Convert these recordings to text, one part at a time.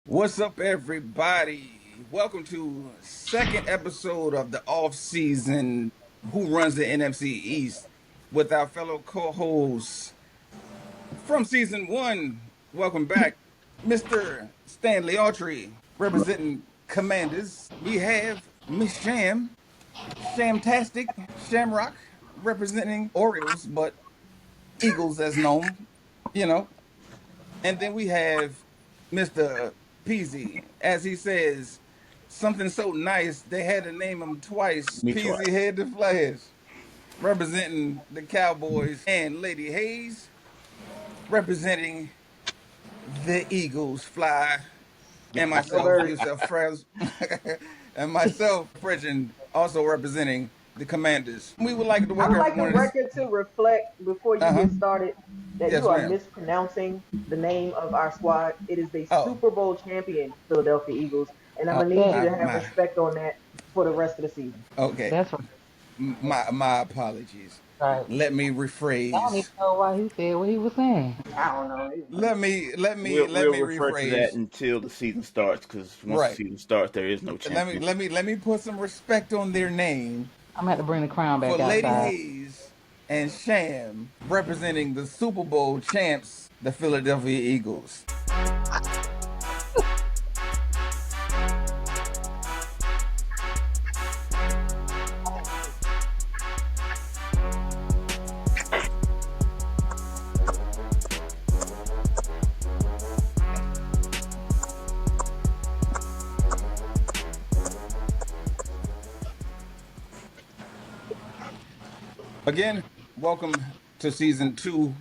What's up, everybody? Welcome to second episode of the Offseason Who Runs the NFC East with our fellow co-hosts from season one. Welcome back, Mr. Stanley Autry, representing Commanders. We have Miss Shamtastic, Shamrock, representing Orioles, but Eagles as known, you know. And then we have Mr. Peasy, as he says, something so nice they had to name him twice. Me Peasy twice. Head to Flash, representing the Cowboys, and Lady Hayes, representing the Eagles Fly, and Go myself, birds. Yusuf Fraz, and myself, Fridgen, also representing the Commanders. We would like to I welcome would like the everyone. record to reflect before you Uh-huh. get started that Yes, you are ma'am. mispronouncing the name of our squad. It is the Oh, Super Bowl champion Philadelphia Eagles, and I'm oh, gonna need you That to have my. respect on that for the rest of the season. Okay. that's My apologies. right. Let me I don't even rephrase. know why he said what he was saying. I don't know. Let We'll me refer to that rephrase. until the season starts, because once the Right. season starts, there is no Let me champion. let me let me put some respect on their name I'm gonna have to bring the crown for back Lady outside. Hayes and Sham representing the Super Bowl champs, the Philadelphia Eagles. Again, welcome to season two,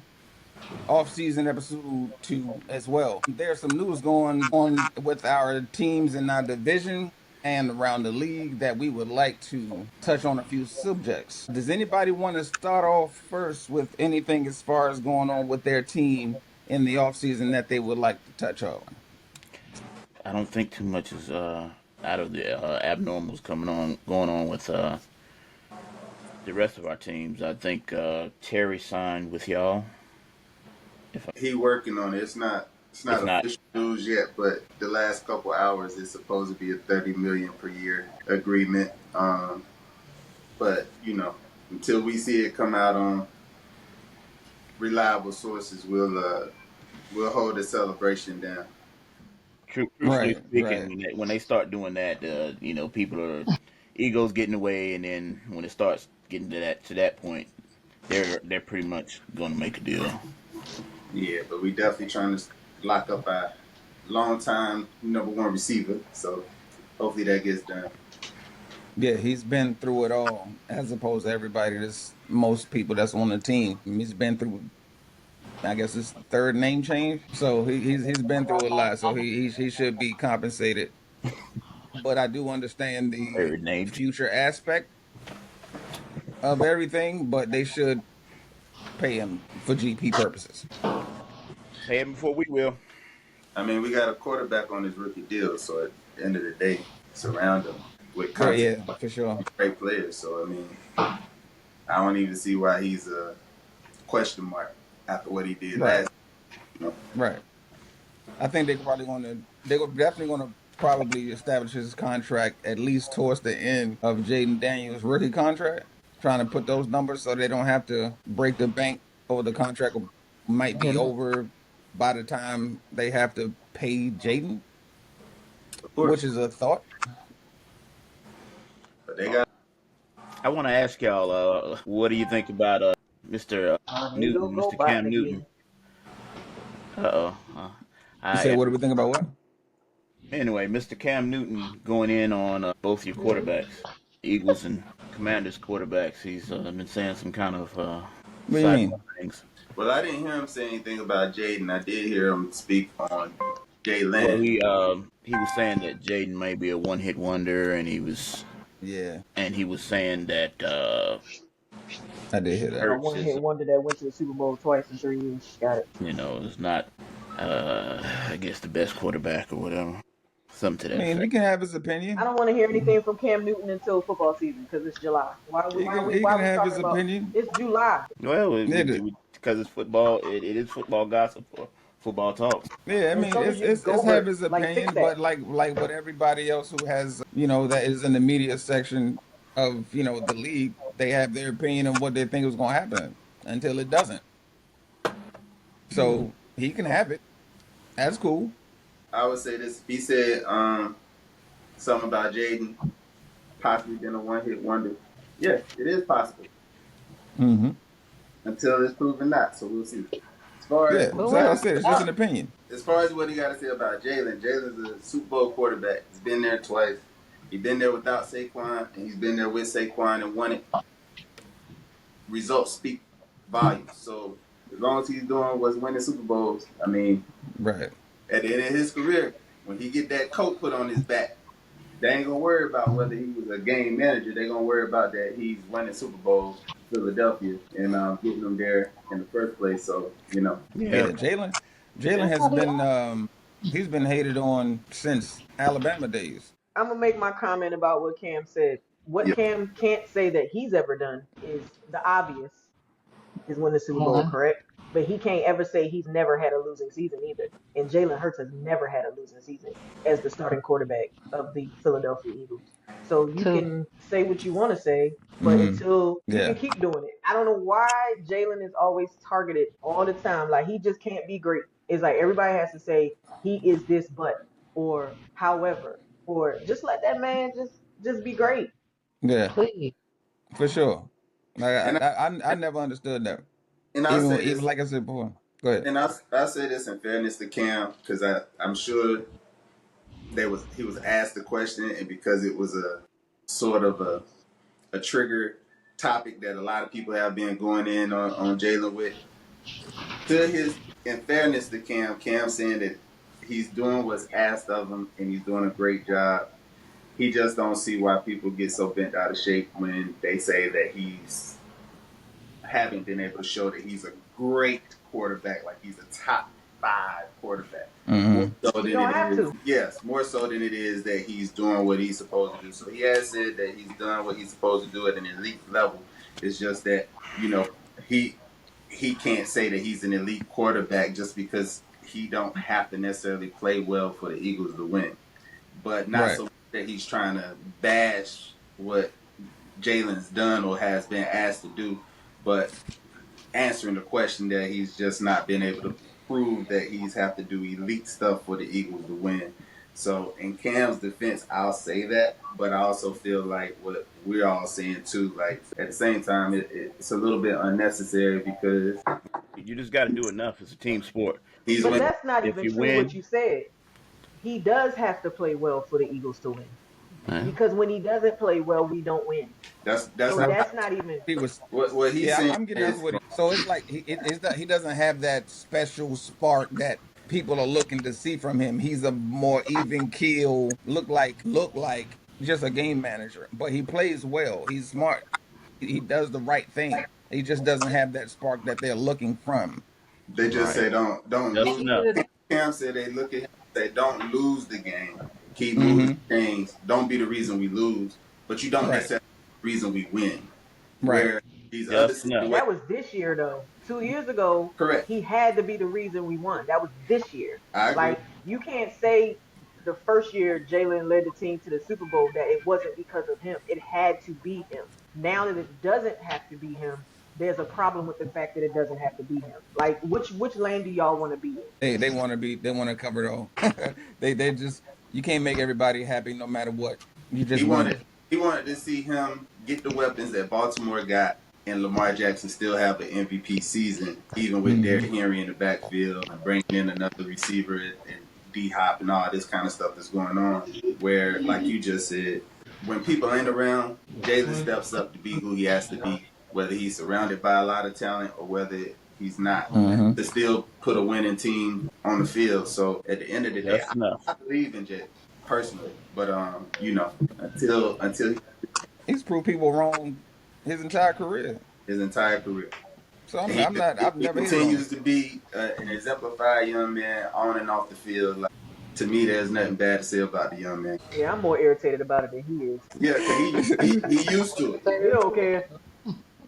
off-season episode two as well. There's some news going on with our teams in our division and around the league that we would like to touch on a few subjects. Does anybody want to start off first with anything as far as going on with their team in the offseason that they would like to touch on? I don't think too much is out of the abnormals going on with the rest of our teams. I think Terry signed with y'all. If He working on it. It's not If not, official news yet, but the last couple hours it's supposed to be a 30 million per year agreement. But until we see it come out on reliable sources, we'll hold the celebration down. truthfully Right, speaking, right. when they start doing that, people are egos getting away, and then when it starts getting to that point, they're pretty much going to make a deal. Yeah, but we definitely trying to lock up our long time number one receiver. So hopefully that gets done. Yeah, he's been through it all, as opposed to everybody that's most people that's on the team. He's been through, I guess, his third name change, so he's been through a lot. So he should be compensated. But I do understand the Third name. future aspect of everything. But they should pay him for GP purposes. Pay him before we will. I mean, we got a quarterback on his rookie deal, so at the end of the day, surround him with But content, yeah, for sure. great players. So I mean, I don't even see why he's a question mark after what he did Right, last. You know? right. I think they're definitely gonna probably establish his contract at least towards the end of Jaden Daniels' rookie contract, trying to put those numbers so they don't have to break the bank, or the contract might be Yeah, over by the time they have to pay Jaden, Of which course, is a thought. but they got. I want to ask y'all, what do you think about Mr. Here you go, Newton, go Mr. Biden Cam again. Newton? Uh oh. You said, I what do we think about what? Anyway, Mr. Cam Newton going in on both your quarterbacks, Eagles and Commanders quarterbacks. He's been saying some kind of What do you sidebar mean? things. Well, I didn't hear him say anything about Jaden. I did hear him speak on Well, Jalen. he was saying that Jaden may be a one hit wonder, and Yeah, he was saying that I did hear that. A Hurts one is hit wonder that went to the Super Bowl twice in 3 years. Got it. is not I guess the best quarterback or whatever, something to I that mean, he effect. can have his I opinion. don't want to hear anything from Cam Newton until football season because it's July. He Why can are we have talking his about? opinion. It's July. Well, It, because it's football, it is football gossip Football talk. Yeah, I And mean so did you it's have Gobert. his Like, fix opinion, that. but like what everybody else who has that is in the media section of the league, they have their opinion of what they think is going to happen until it doesn't. So he can have it. That's cool. I would say this. He said something about Jaden possibly being a one-hit wonder. Yeah, it is possible Hmm. until it's proven not. So we'll see. As far as Yeah. But So like I what? said, it's just Uh, an opinion. as far as what he got to say about Jalen, Jalen's a Super Bowl quarterback. He's been there twice. He's been there without Saquon, and he's been there with Saquon and won it. Results speak volumes. So as long as he's doing what's winning Super Bowls, I mean, Right. at the end of his career, when he get that coat put on his back, they ain't gonna worry about whether he was a game manager. They gonna worry about that he's winning Super Bowls for Philadelphia and getting them there in the first place. So Yeah. Yeah. Jalen I has thought he. been he's been hated on since Alabama days. I'm gonna make my comment about what Cam said. What yeah, Cam can't say that he's ever done is the obvious is win the Super Bowl, One, correct? But he can't ever say he's never had a losing season either. And Jalen Hurts has never had a losing season as the starting quarterback of the Philadelphia Eagles. So you two. can say what you want to say, but Hmm. until you can Yeah. keep doing it. I don't know why Jalen is always targeted all the time. Like he just can't be great. It's like everybody has to say he is this but or however or just let that man just be great. Yeah. Please. For sure. Like and I never understood that. I'll say Even this, like I said before. Go ahead. and I'll say this in fairness to Cam because I'm sure he was asked the question, and because it was a sort of a trigger topic that a lot of people have been going in on Jalen with. To his, in fairness to Cam saying that he's doing what's asked of him and he's doing a great job. He just don't see why people get so bent out of shape when they say that he's haven't been able to show that he's a great quarterback, like he's a top 5 quarterback. More Hmm. so He than it don't have is, to. yes, more so than it is that he's doing what he's supposed to do. So he has said that he's done what he's supposed to do at an elite level. It's just that he he can't say that he's an elite quarterback just because he don't have to necessarily play well for the Eagles to win. But not Right. so much that he's trying to bash what Jalen's done or has been asked to do, but answering the question that he's just not been able to prove that he's have to do elite stuff for the Eagles to win. So in Cam's defense, I'll say that, but I also feel like what we're all saying too. Like at the same time, it's a little bit unnecessary because You just got to do enough. It's a team sport. he's But winning. that's not If even you true what win, you said. He does have to play well for the Eagles to win. eh, Because when he doesn't play well, we don't win. That's So not Right. that's not even He was. what he's Yeah, saying I'm getting that's is what. So it's like he doesn't have that special spark that people are looking to see from him. He's a more even keel, look like just a game manager, but he plays well. He's smart. He does the right thing. He just doesn't have that spark that they're looking from. they just right, say don't just lose. And he enough. just Cam said they look at him and say don't lose the game, keep moving Mm-hmm. chains. Don't be the reason we lose, but you don't Right. necessarily be the reason we win. Right. Where these other Just enough. situations, that was this year though. 2 years ago, correct? he had to be the reason we won. That was this year. I agree. Like you can't say the first year Jalen led the team to the Super Bowl that it wasn't because of him. It had to be him. Now that it doesn't have to be him, there's a problem with the fact that it doesn't have to be him. Like which lane do y'all want to be in? They want to cover it all. They just you can't make everybody happy no matter what. You He just win. wanted he wanted to see him get the weapons that Baltimore got and Lamar Jackson still have an MVP season, even with Mm-hmm. Derrick Henry in the backfield and bringing in another receiver and D Hop and all this kind of stuff that's going on. Where, like you just said, when people ain't around, Jalen steps up to be who he has to be, whether he's surrounded by a lot of talent or whether he's not, Mm-hmm. to still put a winning team on the field. So at the end of the day, Just enough. I believe in Jalen personally, but until He's proved people wrong his entire career. his entire career. So And he, I'm not. I've he never hated on continues him. to be an exemplified young man on and off the field. Like, to me, there's nothing bad to say about the young man. Yeah, I'm more irritated about it than he is. Yeah, because he used to it. He don't care.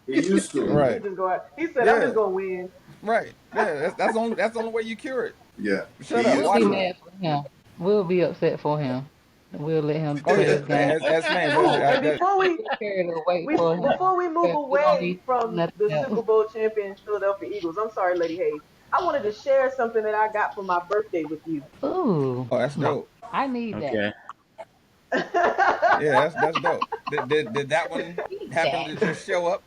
He used to it. He Right. just go out. He said, "I'm just Yeah. gonna win." Right. Yeah. That's the only way you cure it. Yeah, Shut he up. used We'll be Watch to. him. mad for him. We'll be upset for him. We'll let him Oh play yeah, his game. as fans, Oh, and before we We'll carry the weight we for him before we move because we don't away need from nothing the else. Super Bowl champion Philadelphia Eagles, I'm sorry, Lady Hayes. I wanted to share something that I got for my birthday with you. Ooh, oh, that's dope. I need that. Okay. Yeah, that's dope. Did that one Need happen that. to just show up?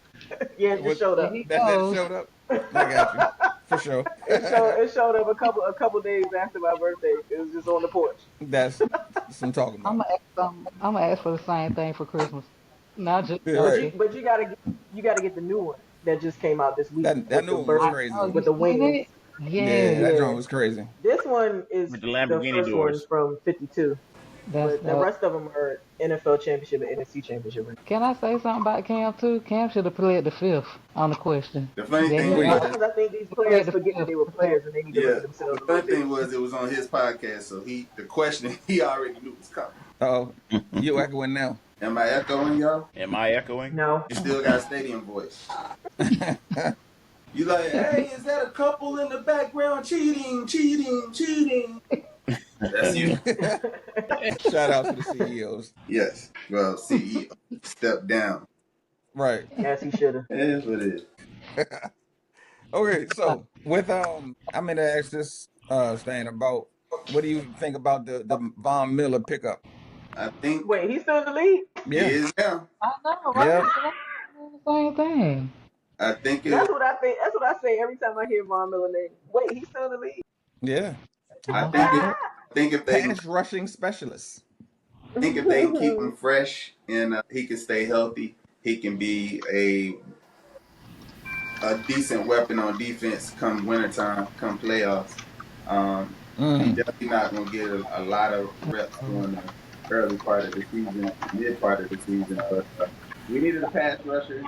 Yeah, it just With showed There up. he that goes. showed up? I got you for sure. It showed up a couple days after my birthday. It was just on the porch. That's some talking I'm about. gonna ask I'm gonna ask for the same thing for Christmas. Not just Yeah, But right. you but you gotta get the new one that just came out this week That with new the one was I bird crazy. know you with the seen wings. it. Yeah, Yes, that joint Yeah. was crazy. This one is With the the Lamborghini first one doors. from '52, that's but the dope. rest of them are NFL championship and NFC championship rings. Can I say something about Cam too? Cam should have played the fifth on the question. The funny Yeah, thing he What do you got think? Sometimes I think these he players played the forget that fifth. they were players and they need to look Yeah, at themselves the a little funny bit. thing was it was on his podcast, so the question he already knew was coming. Oh, you echoing now? Am I echoing y'all? Am I echoing? No. You still got stadium voice. You like, hey, is that a couple in the background cheating, cheating, cheating? That's you. Shout out to the CEOs. Yes. Well, CEO, step down. Right. As he should have. It is what it is. Okay, so with I'm gonna ask this Stan about what do you think about the Von Miller pickup? I think Wait, he's still in the league? he Yeah. is now. I know, right? Yeah. The same thing. I think it. That's what I think. That's what I say every time I hear Von Miller name. Wait, he's still in the league? Yeah. I I think think if. so. I think if they. Pass rushing specialist. Think if they can keep him fresh and he can stay healthy, he can be a decent weapon on defense come wintertime, come playoffs. He Mm. definitely not going to get a lot of reps during the early part of the season, mid part of the season. But we needed a pass rusher.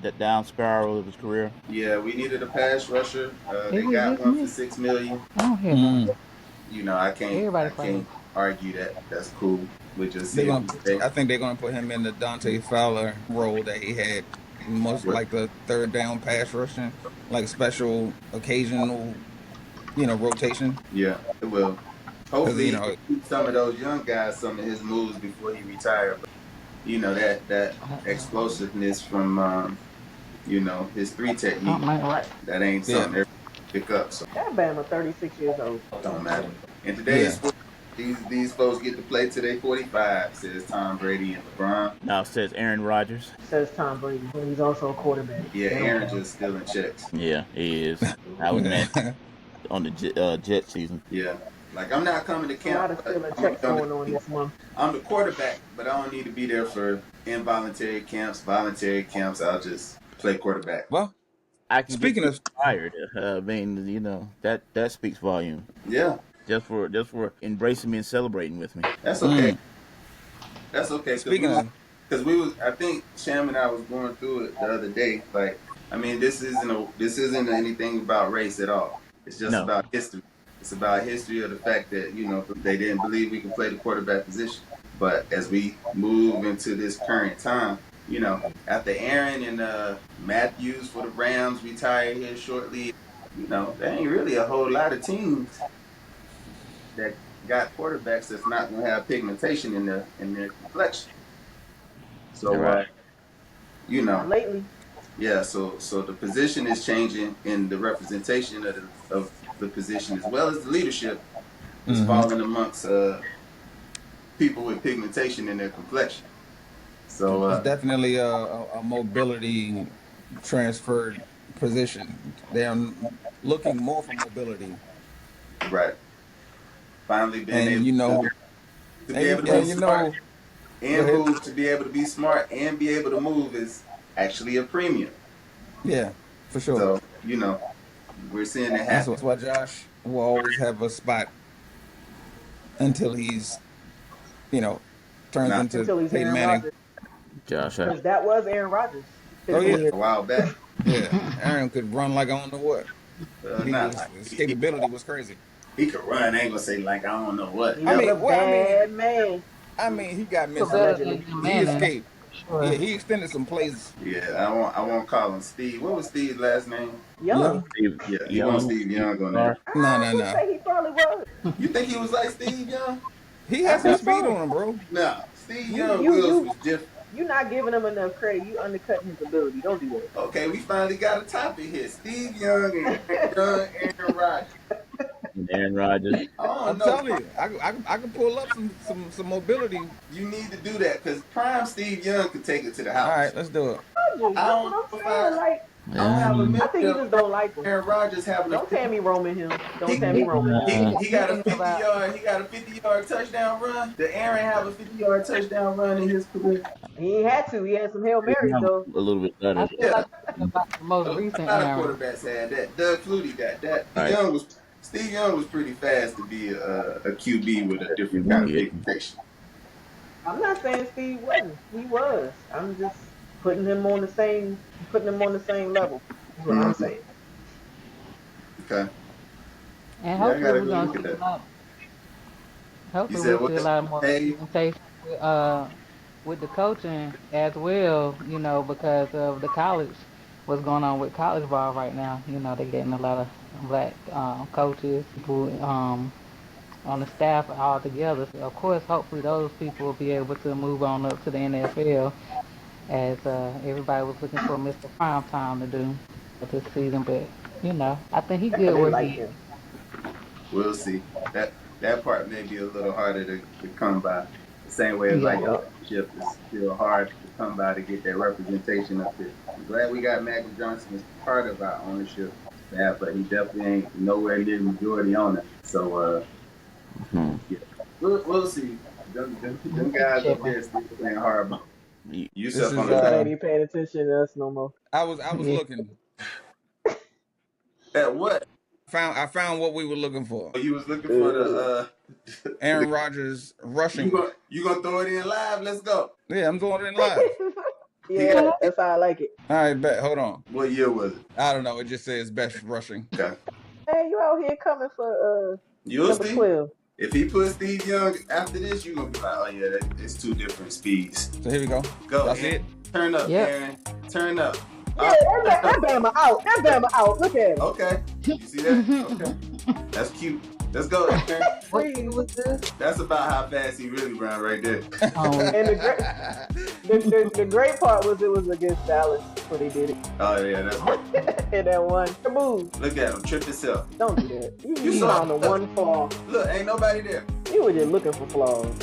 The down spiral of his career. Yeah, we needed a pass rusher. Is They it got just one for me? $6 million. I don't hear nothing. Mm. You know, I can't Everybody I froze. can't argue that. That's cool. We just They're see if gonna. he stay. I think they're gonna put him in the Dante Fowler role that he had, most like the third down pass rushing, like special occasional, rotation. Yeah, it will. Because Hopefully, he can teach some of those young guys some of his moves before he retires. But that explosiveness from his three technique, Something ain't right. that ain't yeah, something everybody pick up. So That Bama 36 years old. it don't matter. In today's yeah. sport, these folks get to play till they 45. Says Tom Brady and LeBron. Now says Aaron Rodgers. Says Tom Brady. And he's also a quarterback. Yeah, They don't Aaron count. just stealing checks. Yeah, he is. I was mad on the Jet season. Yeah, like I'm not coming to There's a lot camp. of But stealing checks going on this month. I'm the quarterback, but I don't need to be there for involuntary camps, voluntary camps. I'll just play quarterback. Well, I can get speaking you of, fired. I mean, that speaks volume. Yeah, Just for embracing me and celebrating with me. that's okay. mm, That's okay speaking of, because we was. I think Sham and I was going through it the other day. Like, I mean, this isn't anything about race at all. It's just No. about history. It's about history of the fact that they didn't believe we could play the quarterback position. But as we move into this current time, after Aaron and Matthews for the Rams retire here shortly, there ain't really a whole lot of teams that got quarterbacks that's not going to have pigmentation in their complexion. You're So, right. Not lately. yeah. So the position is changing, and the representation of the position as well as the leadership is mhm. falling amongst people with pigmentation in their complexion. So, It's definitely a mobility transferred position. They're looking more for mobility, right. Finally, being and able to be able to be smart go and ahead. move, to be able to be smart and be able to move is actually a premium. Yeah, for sure. So, we're seeing it That's happen. why Josh will always have a spot until he's, you know, turns Now, into Until he's Peyton Aaron Manning. Rodgers. Josh, Because that was Aaron Rodgers Oh 15 yeah, years. a while back, yeah. Aaron could run like I don't know what. not like His he, capability was crazy. he could run. I ain't gonna say like I don't know what. He I was No, a mean, well, bad man. I mean, he got Still better mistreated. than Allegedly. him, He man. escaped. Sure. Yeah, he extended some plays. Yeah, I won't call him Steve. What was Steve's last name? Young. Young? Steve Yeah, he wants Young, Steve Steve Young on Carr. there. No, I no, would no. say he probably was. You think he was like Steve Young? He I has some think speed so. on him, bro. No, Steve You Young you wheels you was different. you're not giving him enough credit. You undercutting his ability. Don't do Okay, we finally got a topic here. Steve Young and young Aaron Rodgers. And Aaron Rodgers. I don't I'm know. telling you, I can pull up some mobility. You need to do that because prime Steve Young could take it to the All house. right, let's do it. that. I That's don't what know I'm if saying. Like, I don't have a I Um, think you memory just of don't like him. Aaron Rodgers having a Don't Tammy Roman him. Don't he, Tammy he, Roman him. he got a He thinking about 50-yard touchdown run. Did Aaron have a 50-yard touchdown run in his career? He ain't had to. He had some Hail Marys though. a little bit better. I feel Yeah, like he's thinking about the most a recent lot of Aaron. quarterbacks had that. Doug Flutie got that. All right. Steve Young was pretty fast to be a QB with a different kind of Yeah. reputation. I'm not saying Steve wasn't. He was. I'm just putting him on the same level. That's what I'm Mhm. saying. Okay. And Yeah, I hopefully gotta we're go gonna look at see a that. lot. You Hopefully said we'll see a what? lot more Hey, presentation with the coaching as well. You know, because of the college, what's going on with college ball right now. You know, they're getting a lot of black coaches, people on the staff all together. So of course, hopefully those people will be able to move on up to the NFL as everybody was looking for Mr. Primetime to do this season. But you know, I think he But good they where like he is. him. we'll see. That part may be a little harder to come by. The same way as like Yeah. Yup. ownership is still hard to come by to get that representation up there. I'm glad we got Magic Johnson as part of our ownership staff, but he definitely ain't nowhere near the majority owner. So Hmm. yeah, we'll see. Them guys up there still playing hardball. You- This Yusuf on is the Niggas ain't even paying attention to us no more. I was Yeah. looking. at what? I found what we were looking for. Oh, you was looking for Uh, the Aaron Rodgers you rushing. gonna throw it in live? Let's go. Yeah, I'm throwing it in live. He got yeah, that's how I like it. All right, bet. Hold on. what year was it? I don't know. It just says best rushing. Okay. Hey, you out here coming for You'll number see. 12. If he puts Steve Young after this, you're gonna be like, oh yeah, it's two different speeds. So here we go. Go, Y'all see Aaron. it? Turn up, Yep. Aaron. Turn up. Yeah, that Bama out. That Bama out. Look at him. Okay. You see that? Okay. That's cute. Let's go, Aaron. What year was this? That's about how fast he really ran right there. Oh, And the great part was it was against Dallas when they did it. Oh yeah, that's right. And that one move. Look at him, trip himself. Don't do that. You You saw found the one flaw. Look, ain't nobody there. You were just looking for flaws.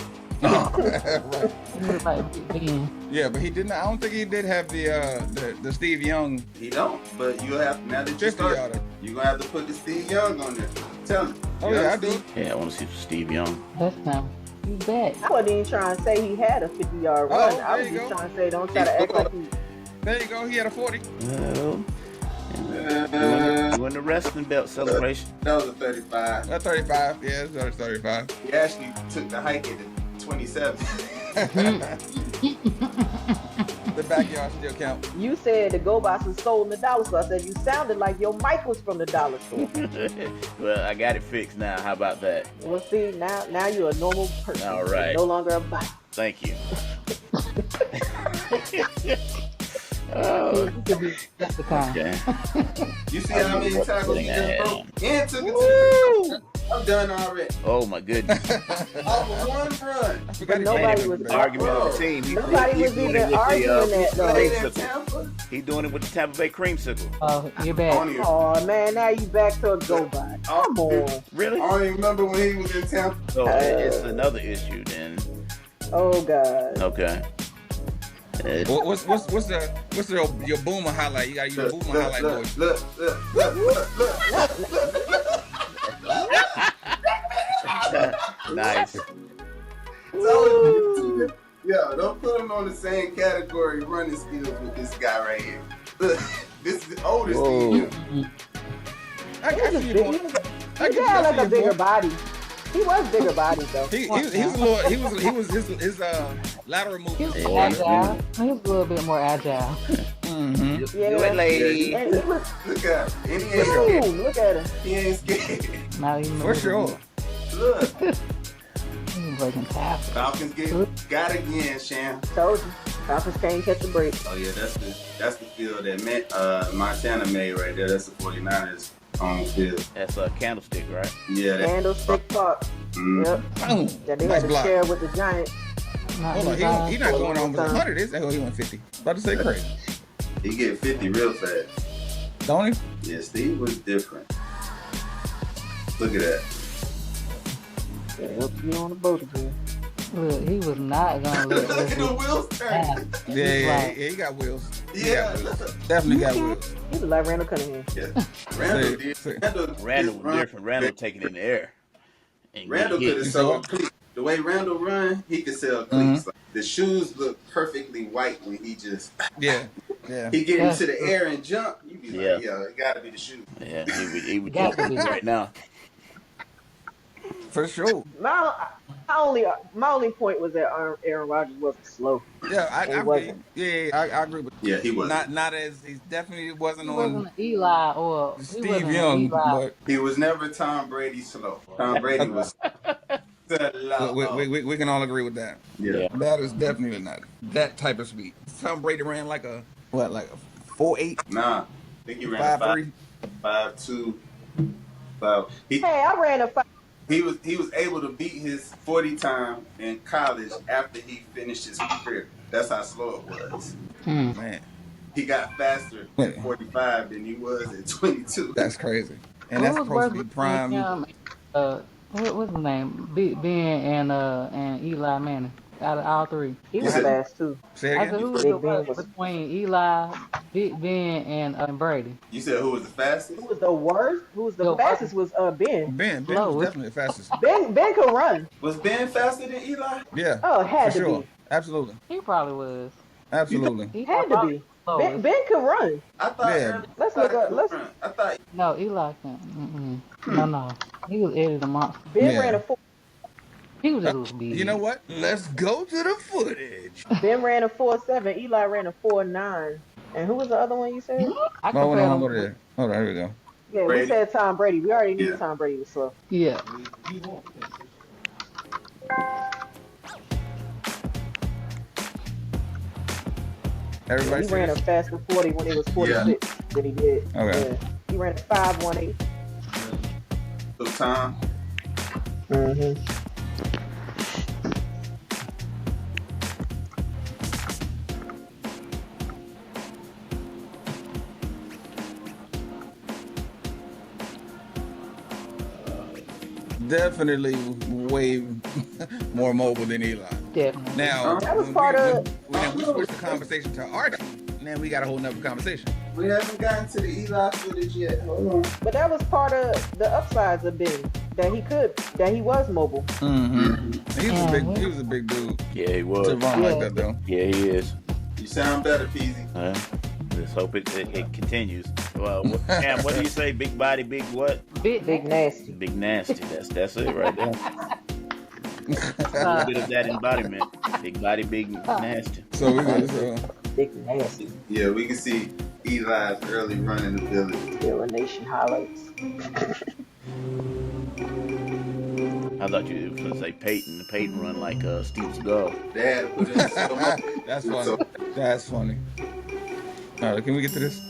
Right. he looked like Big Ben. Yeah, but he didn't. I don't think he did have the Steve Young He don't, but you have now that you 50 start, yarder. you're gonna have to put the Steve Young on there. Tell him. Oh You yeah, I understand? do. Yeah, I want to see Steve Young. That's him. He's back. I wasn't even trying to say he had a 50-yard Oh, run. I there was you just go. trying to say don't try to act like he. There you go. He had a 40. Well, doing the wrestling belt celebration. That was a 35. 35. Yeah, it's 35. He actually took the hike at the 27. The backyard still count. You said the Go Box was sold in the dollar store. I said you sounded like your mic was from the dollar store. Well, I got it fixed now. How about that? Well, see, now you're a normal person. All right. No longer a bot. Thank you. Oh, That's the time. okay. You see how many tackles he just broke? And took it to the I'm done already. Oh my goodness. Off of one run. I forgot But he nobody had was it. Argument of the team. Nobody was doing even it with arguing that, though. Played in creamsicle. Tampa. He doing it with the Tampa Bay creamsicle. Oh, you're I back. don't even, Oh man, now you back to a Go Box. Come on. Really? I don't even remember when he was in Tampa. So it's another issue then. Oh God. Okay. What's your boomer highlight? You gotta use Look, boomer look, highlight look, voice. look. Nice. Yo, don't put him on the same category running skills with this guy right here. Look, this is the oldest Whoa. team. I He was see you big. doing. He had like a bigger body. He was bigger body though. He was a little. He was his lateral He movement. was Yeah. agile. He was a little bit more agile. Mm-hmm. Do it, lady. And he was Look at him. And he ain't scared. boom, look at him. He ain't scared. Not even For sure. Look, He was breaking tackles. Falcons got again, Sham. Told you. Falcons can't catch a break. Oh yeah, that's the field that Montana made right there. That's the 49ers home field. That's a candlestick, right? Yeah, Candlestick Park. Yep. Boom. That they Nice had to block. share with the Giants. Not Hold on, Eli. he not going on with Overtime. 100. Is that? Oh, he went 50. About to say crazy. he get 50 real fast. Don't he? Yeah, Steve was different. Look at that. Yeah, help you on the boat again. Look, he was not gonna let Look at the wheels turn. Yeah, he got wheels. He Yeah, got wheels. Definitely got wheels. He was like Randall Cunningham. yeah. Randall See, did. see. Randall was different. Randall taking it in the air. And Randall get could hit. have sold cleats. The way Randall run, he could sell cleats. Like, the shoes look perfectly white when he just Yeah. he get Yeah. into the air and jump. You be Yeah. like, it gotta be the shoes. Yeah, he would Got jump to be. right now. For sure. My only point was that Aaron Rodgers wasn't slow. Yeah, I He agree. wasn't. Yeah, I agree with Yeah, he was. not as he definitely wasn't He on wasn't an Eli or he Steve wasn't an Young, Eli. but He was never Tom Brady slow. Tom Brady was slow. we can all agree with that. Yeah. That is definitely not that type of speed. Tom Brady ran like a 4.8, Nah. I think he ran a 5.3. 5.2. 5. Hey, I ran a 5. He was able to beat his 40 time in college after he finished his career. That's how slow it was. Man, He got faster at 45 than he was at 22. that's crazy. And Who that's was supposed to worse be between prime. him? What's his name? Ben and Eli Manning. Out of all three, He You was said- fast too. Say I it said again. who was Big the Ben worst was. between Eli, Big Ben, and Brady? You said who was the fastest? Who was the worst? Who was the The fastest? Was Ben. Ben Slow. was definitely the fastest. Ben could run. Was Ben faster than Eli? Yeah. Oh, it had for to sure. be. Absolutely. He probably was. Absolutely. He Had to probably be. was Ben slowest. could run. I thought. Yeah. Let's look up. Let's. I thought. No, Eli can't. No. He was Eddie the Monster. Ben Yeah. ran a 4. He was just big. You know what? Let's go to the footage. Ben ran a 4.7. Eli ran a 4.9. And who was the other one you said? I Oh, hold compared on, him. hold on. Hold on, here we go. Yeah, Brady. we said Tom Brady. We already knew Yeah. Tom Brady was slow. Yeah. Everybody He see ran a this? faster 40 when he was 46 than he did. Okay. Yeah. He ran a 5.18. So Tom. Mm-hmm. Definitely way more mobile than Eli. Definitely. Now, That was when part of- we switched the conversation to Archie, now we got a whole nother conversation. We haven't gotten to the Eli footage yet. Hold on. But that was part of the upsides of Ben. That he was mobile. Mm-hmm. He was a big dude Yeah, he to was. run like that though. Yeah, he is. You sound better, Peasy. Let's hope it continues. Well, Cam, what do you say? Big body, big what? Big nasty. Big nasty. That's it right there. A little bit of that embodiment. Big body, big nasty. So we got Big nasty. Yeah, we can see Eli's early running ability. Still Nation highlights. I thought you were going to say Peyton. Peyton run like Steve Seagal. They had to put in so much. That's funny. That's funny. All right, can we get to this?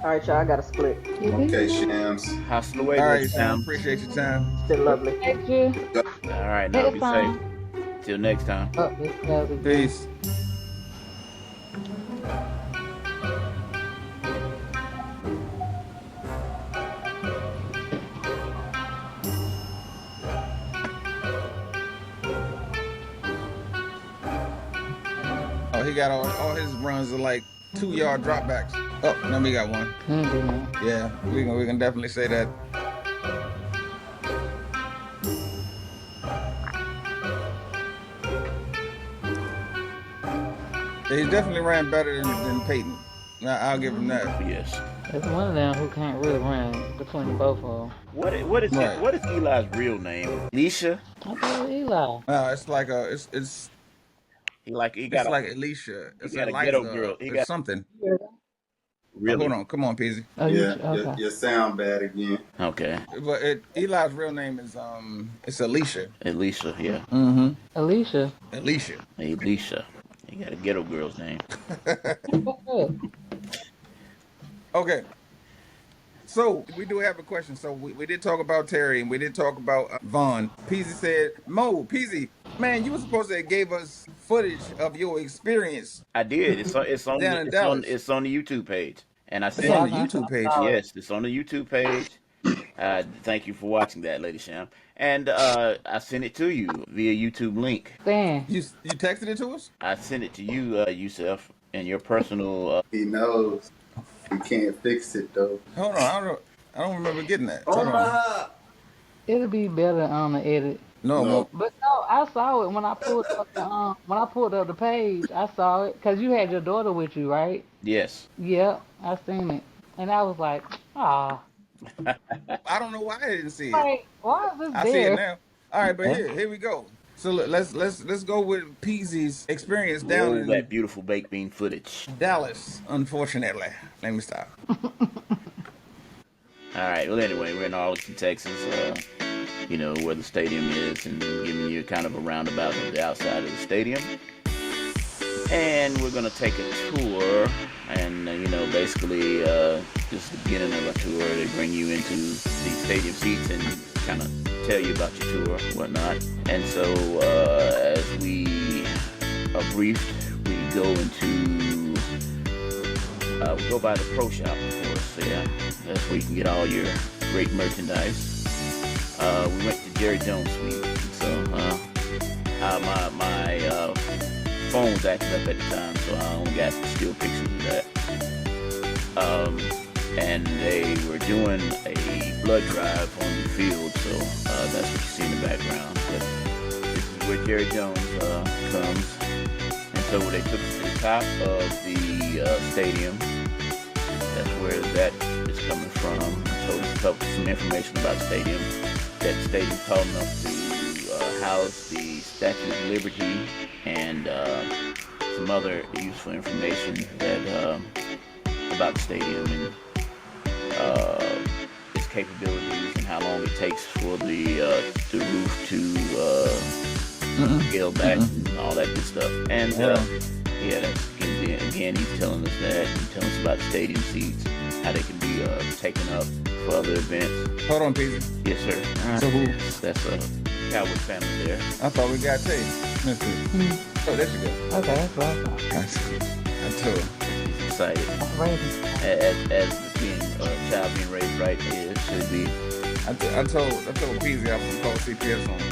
All right, y'all. I got a split. Okay, Shams. Hustle away, All right, Sam. appreciate your time. Still lovely. Thank you. All right, now Next be time. safe. Till next time. Oh, this goes again. Peace. Oh, he got all his runs are like 2-yard dropbacks. Oh, no, we got one. Yeah, we can definitely say that. Yeah, he definitely ran better than Peyton. I'll give him that. Yes. There's one of them who can't really run between both of them. What is Right. what is Eli's real name? Alicia? I thought it was Eli. It's like it's He got like Alicia. It's got a Eliza. ghetto girl. He It's got- something. Really? hold on, come on, Peasy. Oh, Yeah, okay. your sound bad again. Okay. But Eli's real name is it's Alicia. Alicia, yeah. Mm-hmm. Alicia. Alicia. Alicia. You got a ghetto girl's name. Okay. So we do have a question. So we did talk about Terry and we did talk about Vaughn. Peasy said, Mo, Peasy, man, you were supposed to have gave us footage of your experience I did. down in Dallas. It's on the YouTube page, and I It's sent Yeah, I on it. the was gonna say YouTube I page. saw it. Yes, it's on the YouTube page. Thank you for watching that, Lady Sham. And I sent it to you via YouTube link. Stan. You texted it to us? I sent it to you, Yusef, in your personal. He knows. He can't fix it though. Hold on, I don't remember getting that. Oh Hold on. my! It'll be better on the edit. No, it No, won't. But no, I saw it when I pulled up the page. I saw it because you had your daughter with you, right? Yes. Yep, I seen it, and I was like, ah, I don't know why I didn't see it. like why is this I see it there? now. All right, but Yeah. here we go. So let's go with Peasy's experience down Roll that in beautiful baked bean footage. Dallas. Unfortunately, let me stop. All right. Well, anyway, we're in Arlington, Texas. Where the stadium is, and giving you kind of a roundabout of the outside of the stadium. And we're gonna take a tour, and basically, just the beginning of a tour to bring you into the stadium seats and kind of tell you about your tour, whatnot. And so, as we are briefed, we go into we go by the pro shop, of course. Yeah, that's where you can get all your great merchandise. We went to Jerry Jones' suite, so my phone was acting up at the time, so I only got still pictures of that. And they were doing a blood drive on the field, so that's what you see in the background. But this is where Jerry Jones comes, and so they took us to the top of the stadium. That's where that is coming from. So it's some information about the stadium. That stadium tall enough to house the Statue of Liberty and some other useful information that about the stadium and its capabilities and how long it takes for the roof to scale back and all that good stuff. And that's again he's telling us that and telling us about stadium seats, how they can be taken up for other events. Hold on, Peasy. Yes, sir. So who? That's a Cowboy family there. I thought we got Tay. Let's see. Oh, there she go. Okay, that's what I thought. I told her. He's excited. Alrighty. As being a child being raised right, it should be. I told Peasy I was gonna call CPS on her.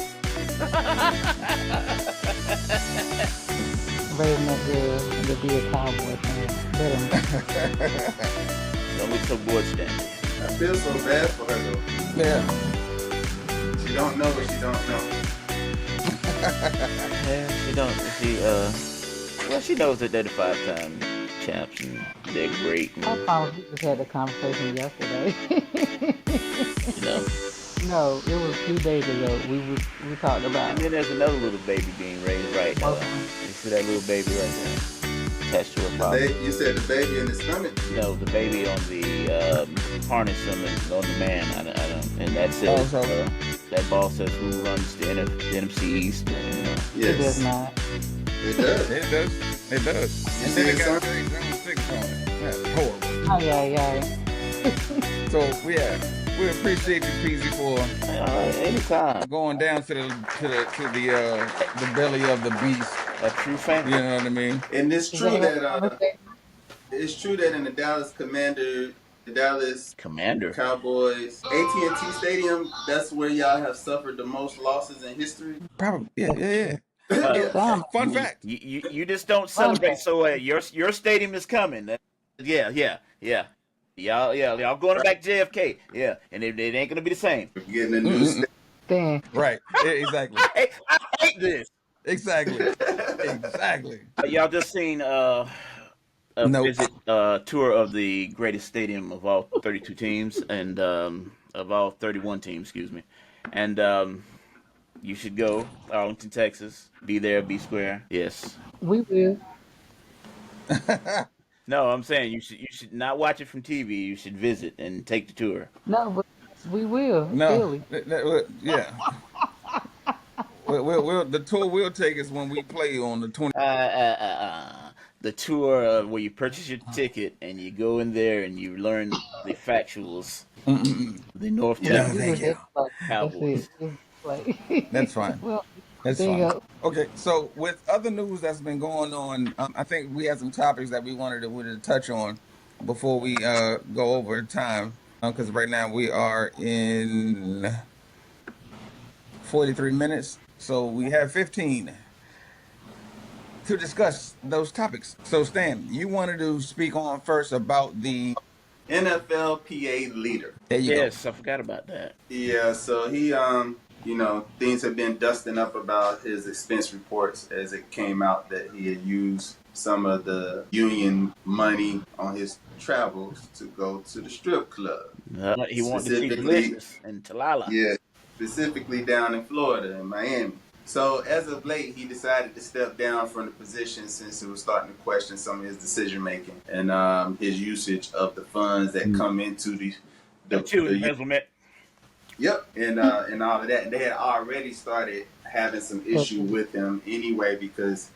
Raising that girl to be a cowboy fan. Better. Don't look so bored standing. I feel so bad for her though. Yeah. She don't know what she don't know. Yeah, she knows that they're the 5-time champs and they're great. I And, promise we just had a conversation yesterday. you know. No, it was 2 days ago. We talked about And then there's another little baby being raised right now. You see that little baby right there? Attached to her father. You said the baby in the stomach. No, the baby on the harness on the man. I don't, and that says Oh, so- that ball says who runs the NFC East. it does Yes, not. it does. It does. It does. You And see then it, it got son? Jerry Jones sticks on it. That's horrible. Oh yeah. So we appreciate you, Peasy, for Anytime. going down to the belly of the beast. A true fan. You know what I mean? And it's Is true that that it's true that in the Dallas Commander. Cowboys AT&T Stadium, that's where y'all have suffered the most losses in history. Probably. Yeah. Damn. Fun fact. You just don't celebrate. So your stadium is coming. Yeah. Y'all going back to JFK. Yeah, and it ain't gonna be the same. Getting a new stadium. Stan. Right. Yeah, exactly. I hate this. Exactly. Y'all just seen a Nope. visit tour of the greatest stadium of all 32 teams and of all 31 teams, excuse me. And you should go Arlington, Texas. Be there, be square. Yes. We will. No, I'm saying you should not watch it from TV. You should visit and take the tour. No, but we will No, Philly. yeah. The tour we'll take is when we play on the 20. The tour where you purchase your ticket and you go in there and you learn the factuals, Mm-mm. the North We No, we Texas thank just you. explode. That's it. Cowboys. Just like That's fine. well, That's there you fine. go. Okay, so with other news that's been going on, I think we had some topics that we wanted to touch on before we go over time. Because right now we are in 43 minutes, so we have 15 to discuss those topics. So Stan, you wanted to speak on first about the. NFLPA leader. There you go. Yes, I forgot about that. Yeah, so he things have been dusting up about his expense reports as it came out that he had used some of the union money on his travels to go to the strip club. He wanted to see Specifically, Delicious and Talala. yeah, specifically down in Florida in Miami. So as of late, he decided to step down from the position since it was starting to question some of his decision making and his usage of the funds that come into Two the embezzlement. Yep, and all of that. And they had already started having some issue with him anyway because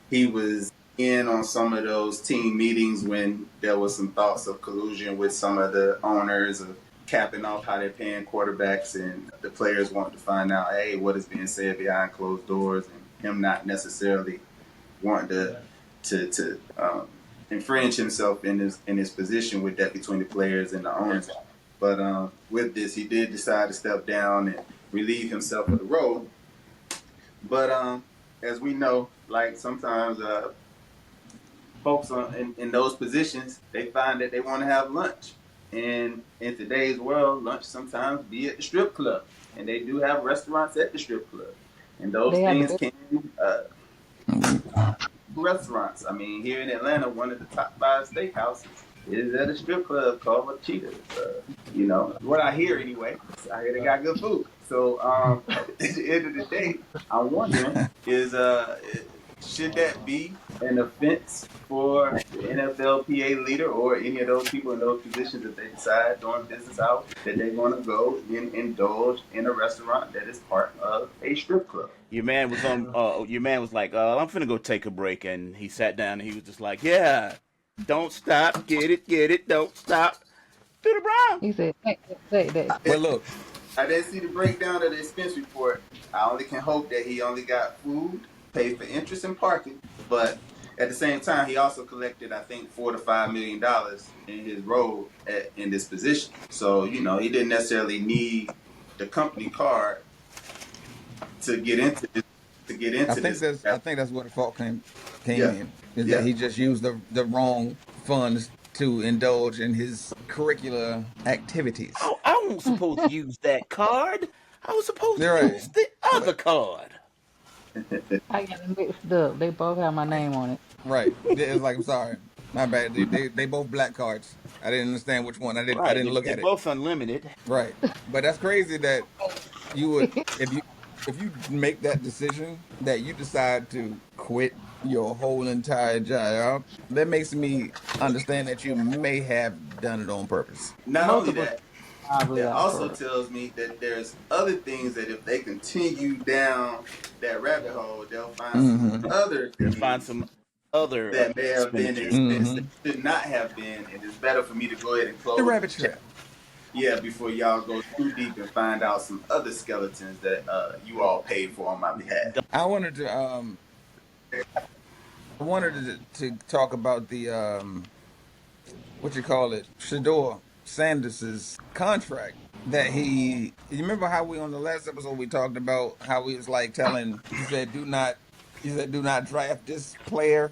he was in on some of those team meetings when there was some thoughts of collusion with some of the owners of capping off how they're paying quarterbacks, and the players wanted to find out, hey, what is being said behind closed doors, and him not necessarily wanting to infringe himself in his position with that between the players and the owners. But with this, he did decide to step down and relieve himself of the role. But as we know, like sometimes folks in those positions, they find that they want to have lunch. And in today's world, lunch sometimes be at the strip club. And they do have restaurants at the strip club. And those They have the things best. can restaurants. I mean, here in Atlanta, one of the top 5 steakhouses is at a strip club called La Cheetah's. What I hear anyway. I hear they got good food. So at the end of the day, I'm wondering is should that be an offense for the NFLPA leader or any of those people in those positions if they decide during business hours that they want to go and indulge in a restaurant that is part of a strip club? Your man was on. Your man was like, "I'm finna go take a break," and he sat down and he was just like, "Yeah, don't stop, get it, don't stop, to the Brown." He said, take that. But look, I didn't see the breakdown of the expense report. I only can hope that he only got food, paid for interest and parking, but at the same time, he also collected, I think, $4 to $5 million in his role in this position. So he didn't necessarily need the company card to get into this. To get I into think this, that's where the fault came yeah, in, is that yeah. he just used the wrong funds to indulge in his curricular activities. Oh, I wasn't supposed to use that card. I was supposed to You're right. use the other card. I got it mixed up. They both have my name on it. Right. It's like, I'm sorry. My bad. They both black cards. I didn't understand which one. I Right, didn't look they're at it. both unlimited. Right. But that's crazy that you would if you make that decision that you decide to quit your whole entire job, that makes me understand that you may have done it on purpose. Not only Multiple that, probably that on also purpose. tells me that there's other things that if they continue down that rabbit hole, they'll find some Mm-hmm. other They'll find things some other that may have been expenditures. expense that Mm-hmm. should not have been, and it's better for me to go ahead and The close rabbit this chapter. trap. Yeah, before y'all go too deep and find out some other skeletons that you all paid for on my behalf. I wanted to to talk about the what you call it, Shador Sanders's contract that you remember how we on the last episode we talked about how he was like telling he said do not draft this player.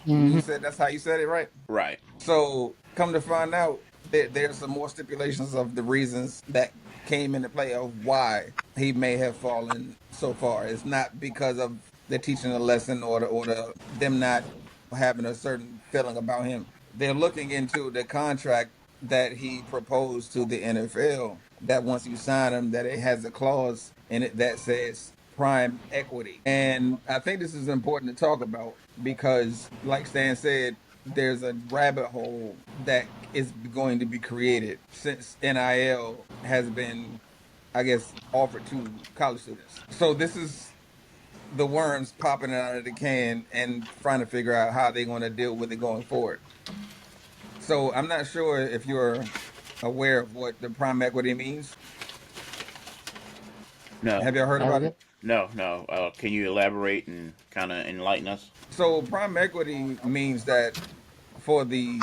You Hmm. said that's how you said it, right? Right. So come to find out there's some more stipulations of the reasons that came into play of why he may have fallen so far. It's not because of they're teaching a lesson or them not having a certain feeling about him. They're looking into the contract that he proposed to the NFL that once you sign him that it has a clause in it that says prime equity. And I think this is important to talk about because like Stan said, there's a rabbit hole that is going to be created since NIL has been, I guess, offered to college students. So this is the worms popping out of the can and trying to figure out how they're going to deal with it going forward. So I'm not sure if you're aware of what the prime equity means. No, Have y'all heard That's about it? good. no. Can you elaborate and kind of enlighten us? So prime equity means that for the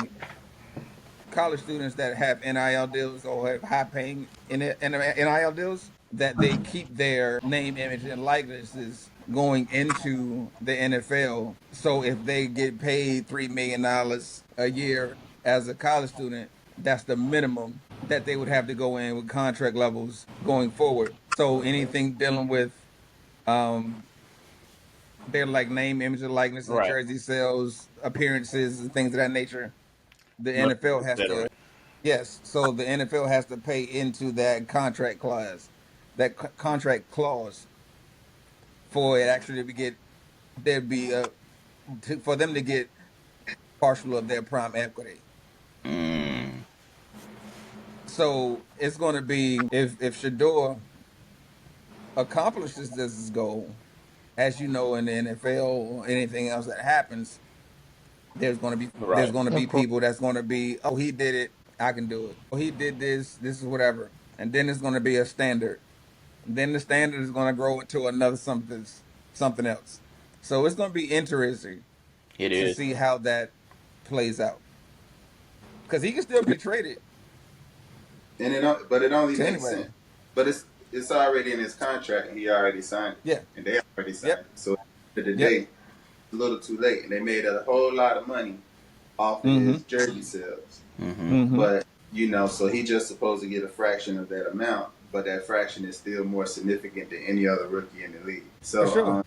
college students that have NIL deals or have high paying NIL deals, that they keep their name, image, and likenesses going into the NFL. So if they get paid $3 million a year as a college student, that's the minimum that they would have to go in with contract levels going forward. So anything dealing with um their like name, image, and likeness, and Right. jersey sales, appearances, and things of that nature, the Money, NFL has etc. to. Yes, so the NFL has to pay into that contract clause, that contract clause, for it actually to get there be a for them to get partial of their prime equity. Mm, So it's going to be if Shador accomplishes this goal, as you know, in the NFL or anything else that happens, there's right. going to be Of course. people that's going to be, oh, he did it, I can do it. Oh, he did this is whatever, and then it's going to be a standard. Then the standard is going to grow into another something else. So it's going to be interesting It to is. see how that plays out because he can still be traded And but it only to makes sense. anybody. But it's already in his contract, and he already signed it, Yeah. and they already signed Yep. it. So at the end of the Yep. day, it's a little too late, and they made a whole lot of money off of Mm-hmm. his jersey sales. Mm-hmm. Mm-hmm. But so he just supposed to get a fraction of that amount, but that fraction is still more significant than any other rookie in the league. For So sure.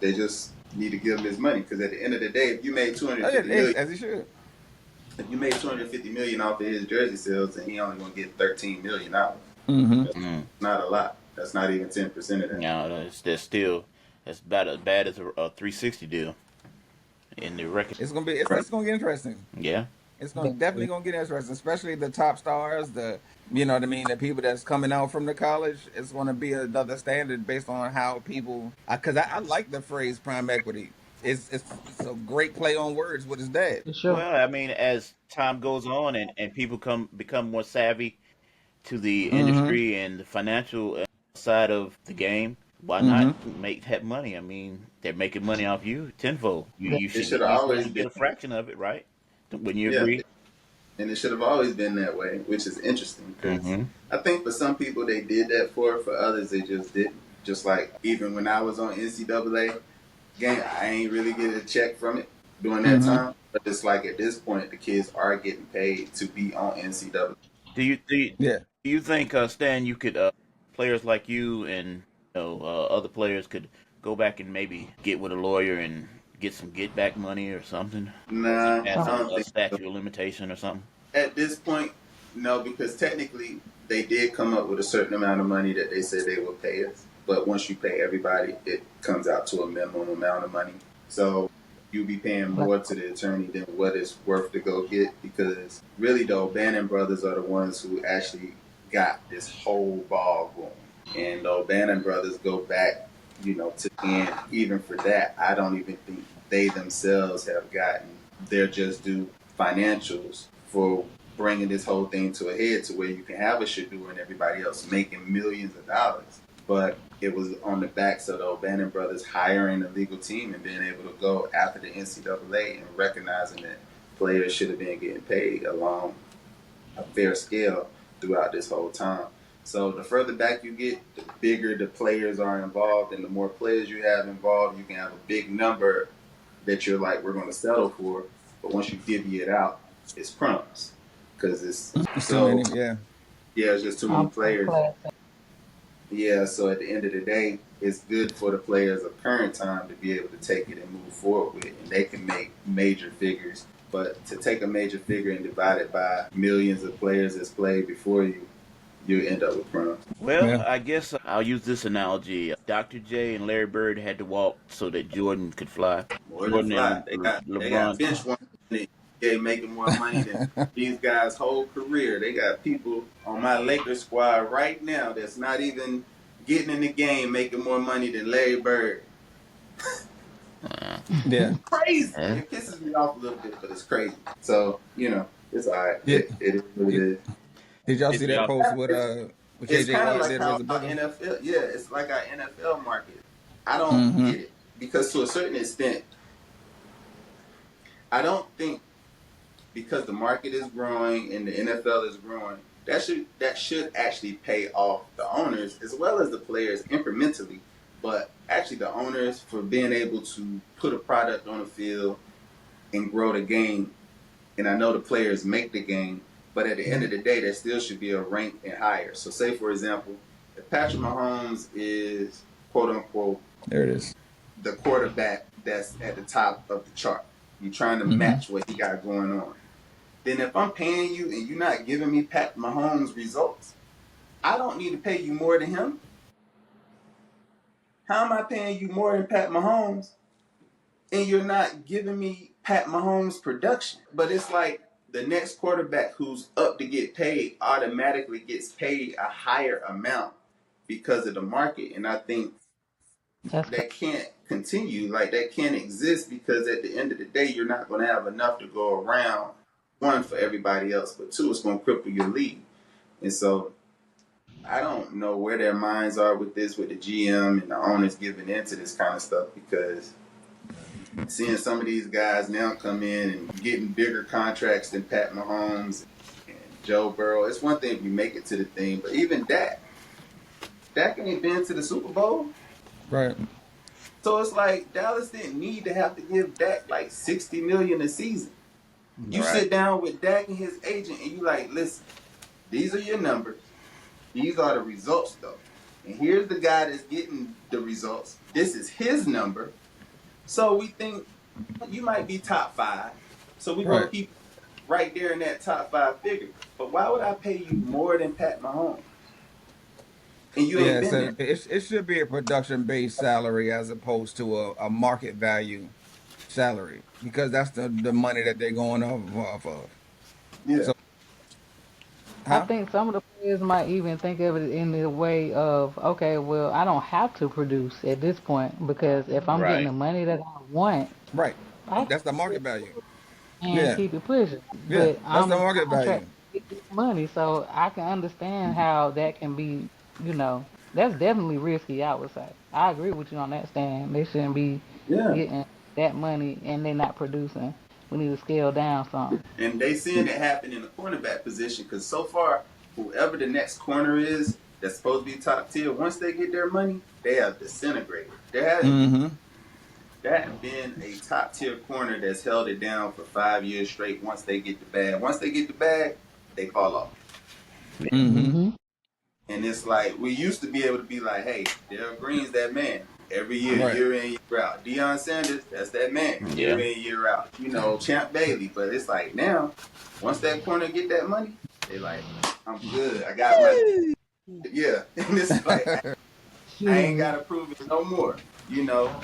they just need to give him his money because at the end of the day, if you made Oh, yeah, 250 million, as he should. if you made 250 million off of his jersey sales, and he only gonna get 13 million out. Mm-hmm. That's Mm. not a lot. That's not even 10% of that. No, that's still that's about as bad as a 360 deal in the record. It's gonna be Right. it's gonna get interesting. Yeah. It's gonna definitely Definitely. gonna get interesting, especially the top stars, the you know what I mean, the people that's coming out from the college. It's gonna be another standard based on how people. Because I like the phrase prime equity. It's a great play on words with his dad. For sure. Well, I mean, as time goes on and people become more savvy to the Mm-hmm. industry and the financial side of the game, why not Mm-hmm. make that money? I mean, they're making money off you tenfold. You Yeah. you It should should have you should always only been, get a fraction of it, right? Wouldn't you yeah, agree? and it should have always been that way, which is interesting because Mm-hmm. I think for some people they did that for others they just didn't. Just like even when I was on NCAA game, I ain't really get a check from it during that Mm-hmm. time. But it's like at this point, the kids are getting paid to be on NCAA. Do Yeah. you think, Stan, you could players like you and other players could go back and maybe get with a lawyer and get some get back money or something Nah, as I Oh, don't a think so. statute of limitation or something? At this point, no, because technically they did come up with a certain amount of money that they said they would pay us. But once you pay everybody, it comes out to a minimum amount of money. So you'll be paying like, more to the attorney than what it's worth to go get because really the O'Bannon brothers are the ones who actually got this whole ball going. And the O'Bannon brothers go back, to and even for that, I don't even think they themselves have gotten their just due financials for bringing this whole thing to a head to where you can have a Shador and everybody else making millions of dollars. But it was on the backs of the O'Bannon brothers hiring a legal team and being able to go after the NCAA and recognizing that players should have been getting paid along a fair scale throughout this whole time. So the further back you get, the bigger the players are involved, and the more players you have involved, you can have a big number that you're like, we're going to settle for. But once you divvy it out, it's crumbs because it's It's too so many. Yeah. yeah, it's just too many I'm players. glad. Yeah, so at the end of the day, it's good for the players of current time to be able to take it and move forward with it, and they can make major figures. But to take a major figure and divide it by millions of players that's played before you, you end up with crumbs. Well, Yeah. I guess I'll use this analogy. Dr. J and Larry Bird had to walk so that Jordan could fly. More than Jordan fly. and They got LeBron. bench one. making more money than these guys' whole career. They got people on my Lakers squad right now that's not even getting in the game making more money than Larry Bird. Yeah. Crazy. Yeah. It pisses me off a little bit, but it's crazy. So, it's all right. Did, It is what it did, is. did y'all It's see me that off. post with It's KJ kind of Watt like did how versus our Booker? NFL, yeah, it's like our NFL market. I don't Mm-hmm. get it because to a certain extent, I don't think because the market is growing and the NFL is growing, that should actually pay off the owners as well as the players incrementally. But actually, the owners for being able to put a product on the field and grow the game. And I know the players make the game, but at the end of the day, there still should be a rank and higher. So, say for example, if Patrick Mahomes is quote unquote There it is. the quarterback that's at the top of the chart, you're trying to Mm-hmm. match what he got going on. Then if I'm paying you and you're not giving me Pat Mahomes results, I don't need to pay you more than him. How am I paying you more than Pat Mahomes and you're not giving me Pat Mahomes production? But it's like the next quarterback who's up to get paid automatically gets paid a higher amount because of the market. And I think That's that can't continue. Like that can't exist because at the end of the day, you're not going to have enough to go around. One, for everybody else, but two, it's going to cripple your league. And so I don't know where their minds are with this, with the GM and the owners giving into this kind of stuff because seeing some of these guys now come in and getting bigger contracts than Pat Mahomes and Joe Burrow. It's one thing if you make it to the thing, but even Dak ain't been to the Super Bowl. Right. So it's like Dallas didn't need to have to give Dak like $60 million a season. You Right. sit down with Dak and his agent and you like, listen, these are your numbers. These are the results though. And here's the guy that's getting the results. This is his number. So we think you might be top five. So we're gonna Right. keep right there in that top five figure. But why would I pay you more than Pat Mahomes? And you ain't Yeah, been so there. it should be a production based salary as opposed to a market value salary because that's the money that they're going off of. Yeah. So, I huh? think some of the players might even think of it in the way of, okay, well, I don't have to produce at this point because if I'm getting Right. the money that I want, Right. I can That's the market just value. and Yeah. keep it pushing. Yeah. But That's I'm the in market contract value. to get this money, so I can understand how that can be, you know, that's definitely risky, I would say. I agree with you on that stand. They shouldn't be Yeah. getting that money and they're not producing. We need to scale down some. And they seeing it happen in the cornerback position because so far, whoever the next corner is that's supposed to be top tier, once they get their money, they have disintegrated. Mm-hmm. There hadn't been a top tier corner that's held it down for 5 years straight once they get the bag. Once they get the bag, they fall off. Mm-hmm. Hmm. And it's like we used to be able to be like, hey, Darryl Green's that man. Every Right. year in, year out. Deion Sanders, that's that man. Year Yeah. in, year out. Champ Bailey. But it's like now, once that corner get that money, they like, I'm good. I got my yeah. And it's like I ain't Shoot. gotta prove it no more.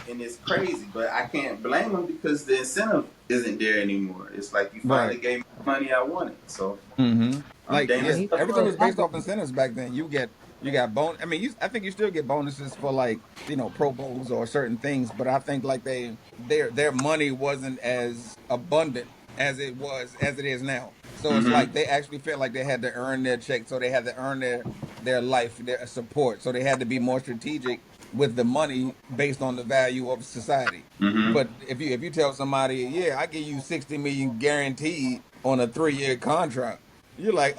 And it's crazy, but I can't blame them because the incentive isn't there anymore. It's like you finally Right. gave me the money I wanted. So Mm-hmm. I'm Like, damn yeah, He stuff everything up. was based off incentives back then. You got I mean, I think you still get bonuses for like Pro Bowls or certain things, but I think like their money wasn't as abundant as it is now. So it's like Mm-hmm. they actually felt like they had to earn their check, so they had to earn their life, their support. So they had to be more strategic with the money based on the value of society. Mm-hmm. But if you tell somebody, yeah, I give you 60 million guaranteed on a 3 year contract, you're like,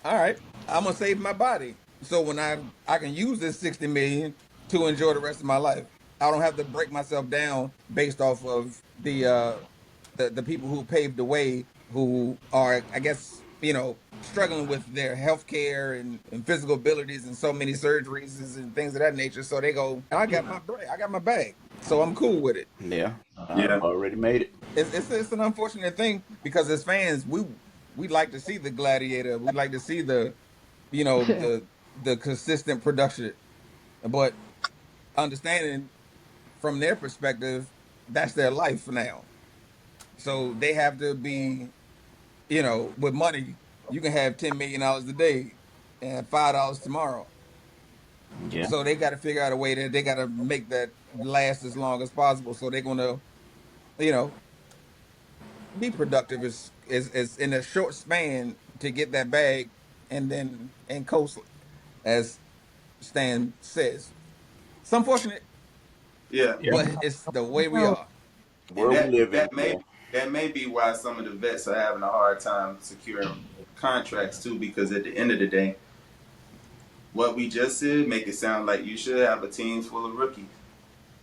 all right, I'm gonna save my body. So when I can use this 60 million to enjoy the rest of my life. I don't have to break myself down based off of the people who paved the way who are, I guess, struggling with their health care and physical abilities and so many surgeries and things of that nature. So they go, I got my break, I got my bag. So I'm cool with it. Yeah. I've Yeah. already made it. It's an unfortunate thing because as fans, we like to see the gladiator. We like to see the you know the consistent production, but understanding from their perspective, that's their life now. So they have to be, with money, you can have $10 million a day and $5 tomorrow. Yeah. So they got to figure out a way that they got to make that last as long as possible. So they're gonna, you know, be productive is in a short span to get that bag and then and coast, as Stan says. It's unfortunate, Yeah, Yeah. but it's the way we No, are. and Where we that live in. that may Yeah. that may be why some of the vets are having a hard time securing contracts too. Because at the end of the day, what we just said make it sound like you should have a team full of rookies.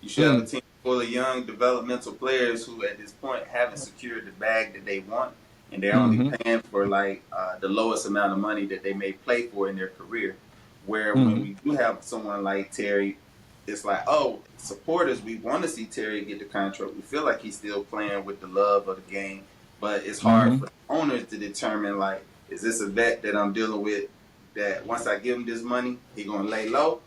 You should have a Mm, team full of young developmental players who, at this point, haven't secured the bag that they want, and they're only mm-hmm, paying for like the lowest amount of money that they may play for in their career. Where when mm-hmm, we do have someone like Terry, it's like, oh, supporters, we want to see Terry get the contract. We feel like he's still playing with the love of the game, but it's hard mm-hmm, for the owners to determine like, is this a vet that I'm dealing with that once I give him this money, he gonna lay low,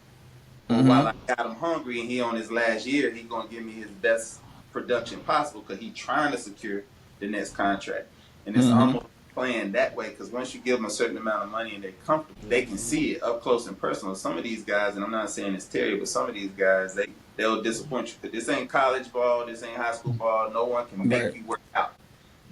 or while mm-hmm, I got him hungry and he on his last year, he gonna give me his best production possible because he trying to secure the next contract. And it's mm-hmm. almost playing that way because once you give them a certain amount of money and they're comfortable, they can see it up close and personal. Some of these guys, and I'm not saying it's Terry, but some of these guys, they'll disappoint you. Because this ain't college ball, this ain't high school ball. No one can make Right, you work out.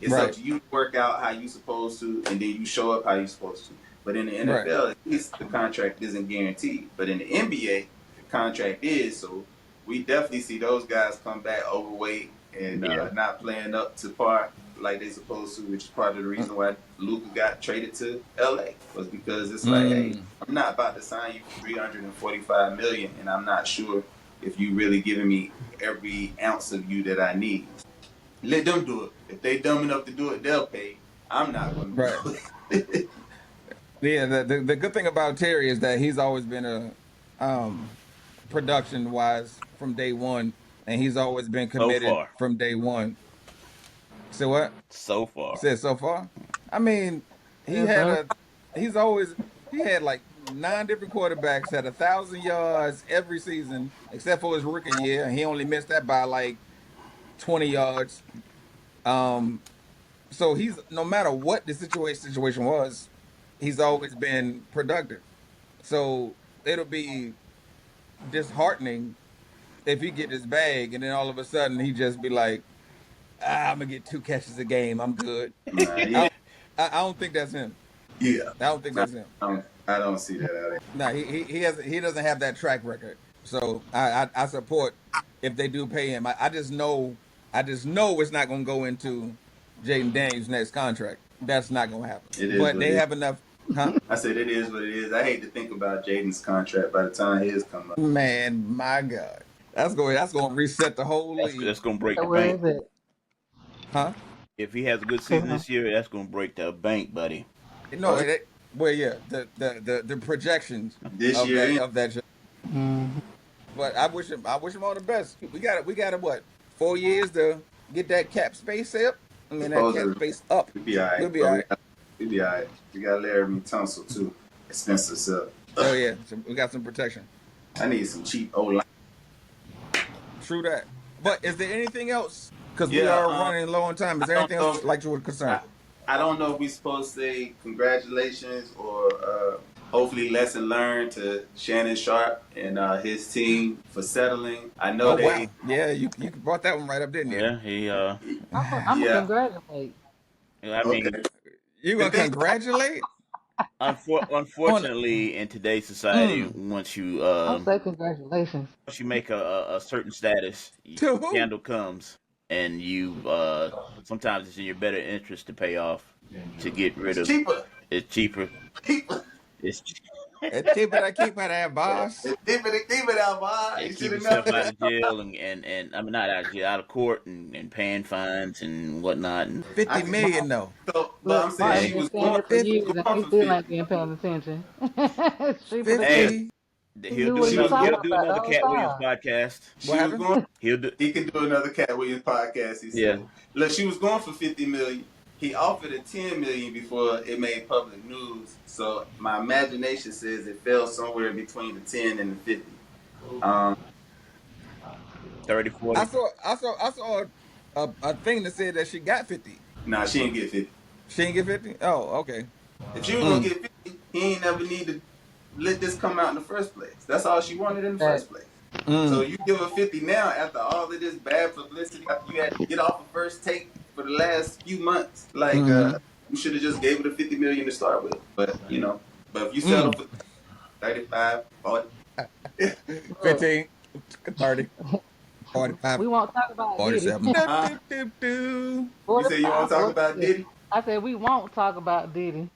It's up right, to you to work out how you supposed to, and then you show up how you supposed to. But in the right. NFL, at least the contract isn't guaranteed. But in the NBA, the contract is. So we definitely see those guys come back overweight and Yeah. not playing up to par like they supposed to, which is part of the reason why Luka got traded to LA was because it's like, hey, Mm, I'm not about to sign you for 345 million, and I'm not sure if you really giving me every ounce of you that I need. Let them do it. If they dumb enough to do it, they'll pay. I'm not going to right. do it. Yeah, the good thing about Terry is that he's always been a production wise from day one, and he's always been So committed far. from day one. So what? So You far. said so far? I mean, he yeah, had bro. a he's always he had like nine different quarterbacks, had 1,000 yards every season, except for his rookie year, and he only missed that by like 20 yards. Um, so he's no matter what the situation was, he's always been productive. So it'll be disheartening if he get his bag and then all of a sudden he just be like, I'm gonna get two catches a game. I'm good. Yeah, I I don't think that's him. yeah. I don't think I that's him. I don't see that out there. No, he doesn't have that track record. So I support if they do pay him. I just know it's not gonna go into Jaden Daniels' next contract. That's not gonna happen. It is But what they it is. have enough, huh? I said it is what it is. I hate to think about Jaden's contract by the time his come up. Man, my God, that's going to reset the whole That's league, gonna break So the where bank. is it? huh? If he has a good season 'Cause, this year, that's gonna break the bank, buddy. No, Oh, well, yeah, the projections this of year that in, of that. mm, But I wish him all the best. We got what 4 years to get that cap space up. I mean that cap supposedly space up. we'll be all We'll right, be but all right. we be all right. We got Laramie Tunsil too. Expensive stuff. Oh yeah, so we got some protection. I need some cheap O line. True that. But is there anything else? Because we Yeah, are running low on time. I Is there don't anything know. else like you were concerned? I, I don't know if we're supposed to say congratulations or hopefully lesson learned to Shannon Sharp and his team for settling. I know Oh they, wow, yeah, you brought that one right up, didn't you? Yeah, he I'm a yeah, congratulate. I mean, okay. You The gonna thing, congratulate on unfortunately in today's society, mm, I'll say congratulations. once you make a certain status, to who? scandal comes, and you sometimes it's in your better interest to pay off to get rid it's of. cheaper. It's cheaper. Cheaper. It's It's cheaper to keep it at boss. It's cheaper to keep it out, boy. You it should keep have never. yourself out of jail and I mean not out of jail, out of court and paying fines and whatnot. And 50 I can, million though. so, but I'm Look, saying hey, Martin she been was saying going, it for she was years, and going he for still 50. ain't been paying attention. It's cheaper to keep. 50. He knew what he She was was talking going. he'll do about the another whole Cat Williams time. podcast. What She was happened? going. He'll do He can do another Cat Williams podcast. He yeah. said, "Look, she was going for 50 million. He offered her 10 million before it made public news. So my imagination says it fell somewhere between the 10 and the 50. Um, 30, I 40. saw I saw I saw a thing that said that she got 50. Nah, she ain't get 50. She didn't get 50. Oh, okay. If she was gonna Mm, get 50, he ain't never need to let this come out in the first place. That's all she wanted in the That first place. So mm, you give her 50 now after all of this bad publicity, after you had to get off of first take for the last few months. Like, mm, you should have just gave her the 50 million to start with. But but if you settle mm. for 35, 40, 15, 30, we 45, won't talk about Diddy. 47. Do, huh? do, do, do. You say you want 45, to talk about 46. Diddy? I said we won't talk about Diddy.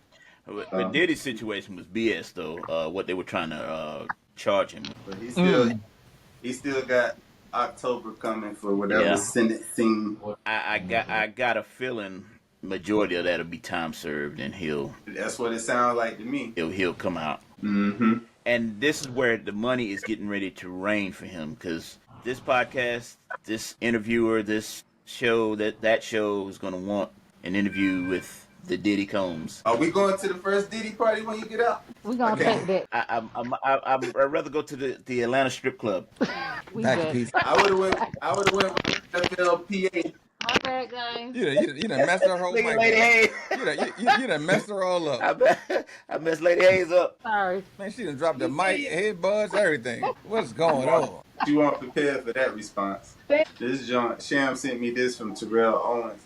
But Diddy's situation was BS though. What they were trying to charge him. But Mm. he still got October coming for whatever Yeah, sentencing. I got a feeling majority of that'll be time served, and That's what it sounds like to me. he'll come out. Mm-hmm. And this is where the money is getting ready to rain for him because this podcast, this interviewer, this show, that show is going to want an interview with the Diddy Combs. Are we going to the first Diddy party when you get out? We I gonna can't. take that. I'd rather go to the Atlanta strip club. We Back to bet. peace. I would have went with FLPA. My bad, guys. You done messed her whole Look at mic Lady up. Hayes. You done messed her all up. I messed Lady Hayes up. Sorry. Man, she done dropped the mic, headbuds, everything. What's going on? You weren't prepared for that response. This John Sham sent me this from Terrell Owens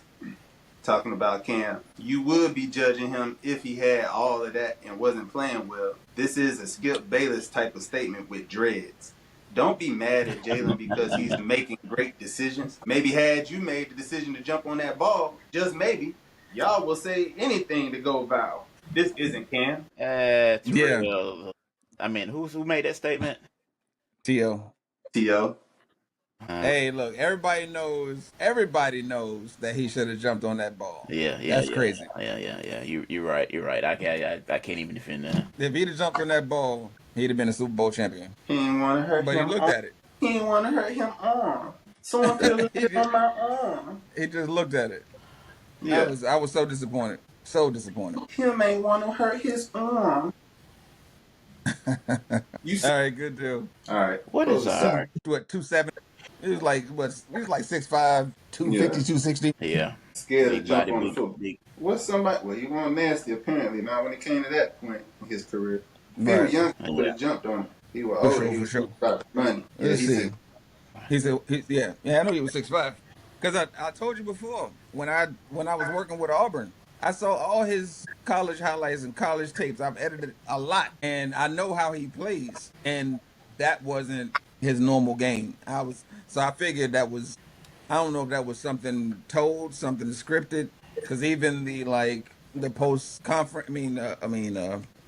talking about Cam. You would be judging him if he had all of that and wasn't playing well. This is a Skip Bayless type of statement with dreads. Don't be mad at Jalen because he's making great decisions. Maybe had you made the decision to jump on that ball, just maybe, y'all will say anything to go viral. This isn't Cam. Yeah, Terrell. I mean, who made that statement? T.O. T.O. Uh, Hey, look, everybody knows that he should have jumped on that ball. yeah. That's crazy. You're right. You're right. I can't even defend that. If he'd have jumped on that ball, he'd have been a Super Bowl champion. He didn't want to hurt But he him looked on. at it. He didn't want to hurt him arm. Someone could have he, landed just, on my arm. he just looked at it. Yeah. I was so disappointed. So disappointed. Him ain't want to hurt his arm. You All see? right, good deal. All right. What is our? What, 270? It was like, what? He was like 6'5", 250, Yeah. 260. Yeah, Scared to big jump body, on the football. big. What's somebody? Well, he wasn't nasty apparently. Not when it came to that point in his career. If he Right. was young, he would Yeah. have jumped on him. He was For older. sure, He for was sure. about money. Yeah, Let's he see. said. Yeah, I know he was 6'5". Because I told you before, when I was working with Auburn, I saw all his college highlights and college tapes. I've edited a lot, and I know how he plays. And that wasn't his normal game. So I figured that was, I don't know if that was something told, something scripted, because even the post conference,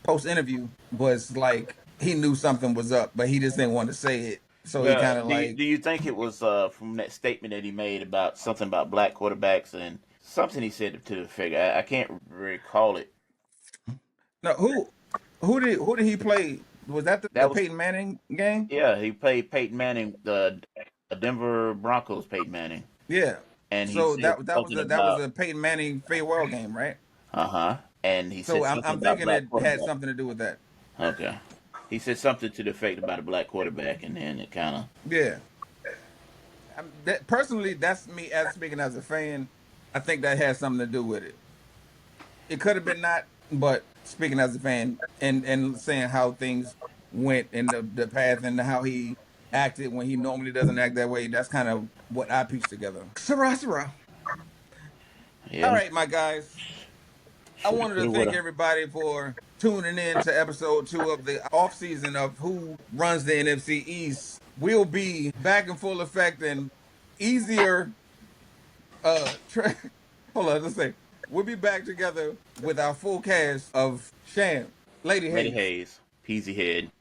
post interview was like he knew something was up, but he just didn't want to say it. So he Well, kind of like, do you think it was from that statement that he made about something about black quarterbacks and something he said to the figure? I can't recall it. no, who did he play? Was that the That was Peyton Manning game? Yeah. He played Peyton Manning, the Denver Broncos, Peyton Manning, Yeah. and he So said that was something a about Peyton Manning farewell game, right? and he So said something I'm about thinking black it had quarterback. something to do with that. Okay, he said something to the effect about a black quarterback, and then it kind of Yeah. Personally, that's me as speaking as a fan. I think that has something to do with it. It could have been not, but speaking as a fan and saying how things went in the path and how he acted when he normally doesn't act that way. That's kind of what I pieced together. Sarah, Sarah. All yeah. right, my guys. I wanted to Shoulda, thank woulda. everybody for tuning in to episode 2 of the off season of Who Runs the NFC East. We'll be back in full effect and easier. Hold on, let's say we'll be back together with our full cast of Sham, Lady Lady Hayes, Hayes, Peasy Head.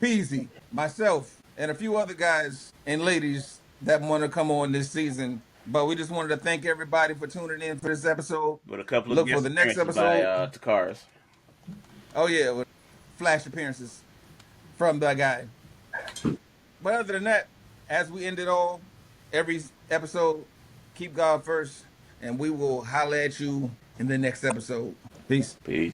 Peasy, myself, and a few other guys and ladies that want to come on this season. But we just wanted to thank everybody for tuning in for this episode. With a couple of Look for guest the next appearances by episode. Takaris. Oh yeah, with flash appearances from the guy. But other than that, as we end it all, every episode, keep God first, and we will holler at you in the next episode. Peace. Peace.